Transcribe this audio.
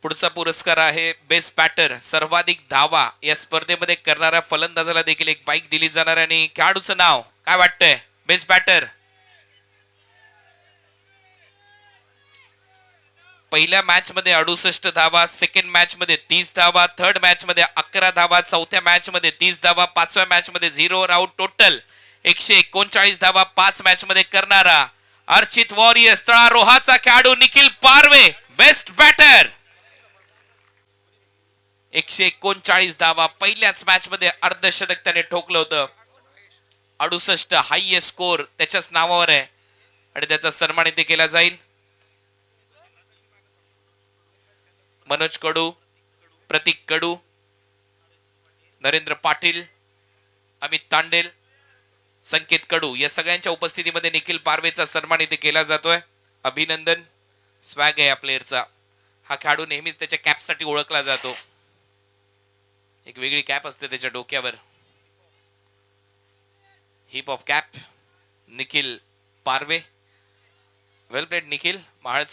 पुढचा पुरस्कार आहे बेस्ट बॅटर, सर्वाधिक धावा या स्पर्धेमध्ये करणाऱ्या फलंदाजाला देखील एक बाईक दिली जाणार आहे. आणि खेळाडूचं नाव काय वाटतंय? बेस्ट बॅटर पहिल्या मॅच मध्ये 68 धावा, सेकंड मॅच मध्ये 30 धावा, थर्ड मॅच मध्ये 11 धावा, चौथ्या मॅच मध्ये 30 धावा, पाचव्या मॅच मध्ये 0 आउट, टोटल 139 धावा 5 मॅच मध्ये करणारा अर्चित वॉरियर्स तळारोहाचा खेळाडू निखिल पारवे बेस्ट बॅटर. 139 धावा पहिल्याच मॅच मध्ये अर्धशतक त्याने ठोकलं होतं. 68 हायएस्ट स्कोर त्याच्याच नावावर आहे आणि त्याचा सन्मान इथे केला जाईल. मनोज कडू, प्रतीक कडू, नरेंद्र पाटील, अमित तांडेल, संकेत कडू या सगळ्यांच्या उपस्थितीमध्ये निखिल पारवेचा सन्मान इथे केला जातोय. अभिनंदन. स्वॅग आहे या प्लेअरचा. हा खेळाडू नेहमीच त्याच्या कॅपसाठी ओळखला जातो. एक वेगळी कॅप असते त्याच्या डोक्यावर. हिप हॉप कॅप निखिल पारवे. वेल प्लेड निखिल. महाळ